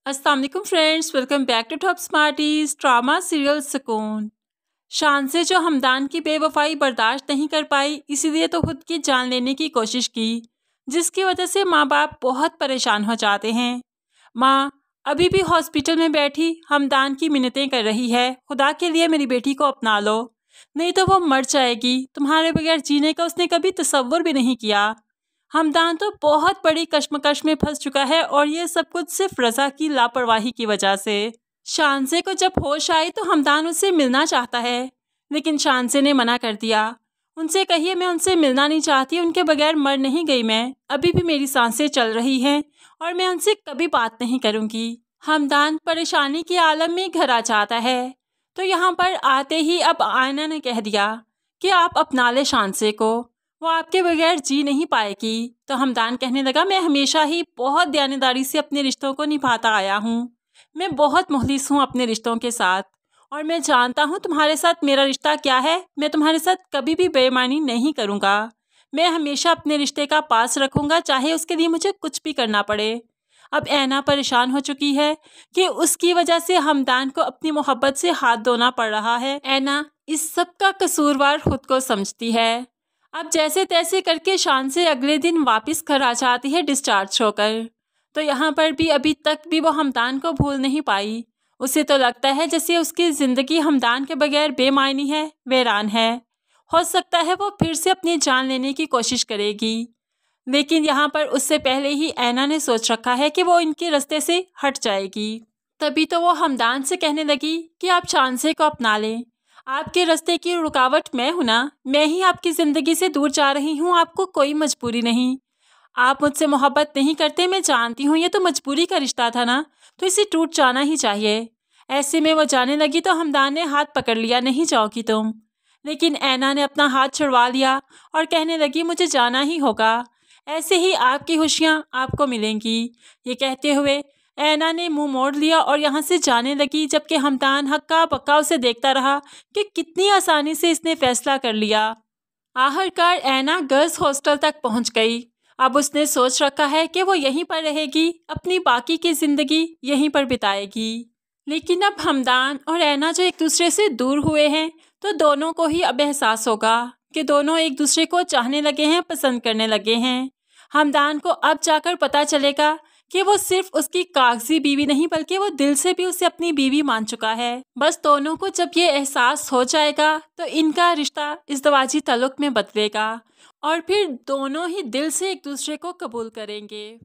अस्सलाम वालेकुम friends, welcome back to top smarties. Drama serial Sukoon. शान से जो हमदान की बेवफाई बर्दाश्त नहीं कर पाई, इसीलिए तो खुद की जान लेने की कोशिश की, जिसकी वजह से माँ बाप बहुत परेशान हो जाते हैं। माँ अभी भी हॉस्पिटल में बैठी हमदान की मिन्नतें कर रही है, खुदा के लिए मेरी बेटी को अपना लो, नहीं तो वो मर जाएगी। तुम्हारे बगैर जीने का उसने कभी तसव्वुर भी नहीं किया। हमदान तो बहुत बड़ी कश्मकश में फंस चुका है और ये सब कुछ सिर्फ रज़ा की लापरवाही की वजह से। शानसे को जब होश आई तो हमदान उससे मिलना चाहता है, लेकिन शानसे ने मना कर दिया। उनसे कहिए मैं उनसे मिलना नहीं चाहती, उनके बगैर मर नहीं गई मैं, अभी भी मेरी सांसें चल रही हैं और मैं उनसे कभी बात नहीं करूँगी। हमदान परेशानी के आलम में घर आ जाता है, तो यहाँ पर आते ही अब आयना ने कह दिया कि आप अपना ले शानसे को, वो आपके बगैर जी नहीं पाएगी। तो हमदान कहने लगा, मैं हमेशा ही बहुत दयानतदारी से अपने रिश्तों को निभाता आया हूँ, मैं बहुत मुखलिस हूँ अपने रिश्तों के साथ और मैं जानता हूँ तुम्हारे साथ मेरा रिश्ता क्या है। मैं तुम्हारे साथ कभी भी बेईमानी नहीं करूँगा, मैं हमेशा अपने रिश्ते का पास रखूँगा, चाहे उसके लिए मुझे कुछ भी करना पड़े। अब ऐना परेशान हो चुकी है कि उसकी वजह से हमदान को अपनी मोहब्बत से हाथ धोना पड़ रहा है। ऐना इस सब का कसूरवार खुद को समझती है। अब जैसे तैसे करके शान से अगले दिन वापस घर आ जाती है डिस्चार्ज होकर। तो यहाँ पर भी अभी तक भी वो हमदान को भूल नहीं पाई। उसे तो लगता है जैसे उसकी ज़िंदगी हमदान के बगैर बेमायनी है, वीरान है। हो सकता है वो फिर से अपनी जान लेने की कोशिश करेगी, लेकिन यहाँ पर उससे पहले ही ऐना ने सोच रखा है कि वो इनके रास्ते से हट जाएगी। तभी तो वो हमदान से कहने लगी कि आप शानसे को अपना लें, आपके रास्ते की रुकावट मैं हूं ना, मैं ही आपकी ज़िंदगी से दूर जा रही हूँ, आपको कोई मजबूरी नहीं। आप मुझसे मोहब्बत नहीं करते, मैं जानती हूँ, ये तो मजबूरी का रिश्ता था ना, तो इसे टूट जाना ही चाहिए। ऐसे में वो जाने लगी तो हमदान ने हाथ पकड़ लिया, नहीं जाओगी तुम। लेकिन ऐना ने अपना हाथ छुड़वा लिया और कहने लगी, मुझे जाना ही होगा, ऐसे ही आपकी खुशियाँ आपको मिलेंगी। ये कहते हुए ऐना ने मुंह मोड़ लिया और यहाँ से जाने लगी, जबकि हमदान हक्का बक्का उसे देखता रहा कि कितनी आसानी से इसने फैसला कर लिया। आखिरकार ऐना गर्ल्स हॉस्टल तक पहुँच गई। अब उसने सोच रखा है कि वो यहीं पर रहेगी, अपनी बाकी की ज़िंदगी यहीं पर बिताएगी। लेकिन अब हमदान और ऐना जो एक दूसरे से दूर हुए हैं, तो दोनों को ही अब एहसास होगा कि दोनों एक दूसरे को चाहने लगे हैं, पसंद करने लगे हैं। हमदान को अब जाकर पता चलेगा कि वो सिर्फ उसकी कागजी बीवी नहीं, बल्कि वो दिल से भी उसे अपनी बीवी मान चुका है। बस दोनों को जब ये एहसास हो जाएगा तो इनका रिश्ता इज़्दवाजी ताल्लुक़ में बदलेगा और फिर दोनों ही दिल से एक दूसरे को कबूल करेंगे।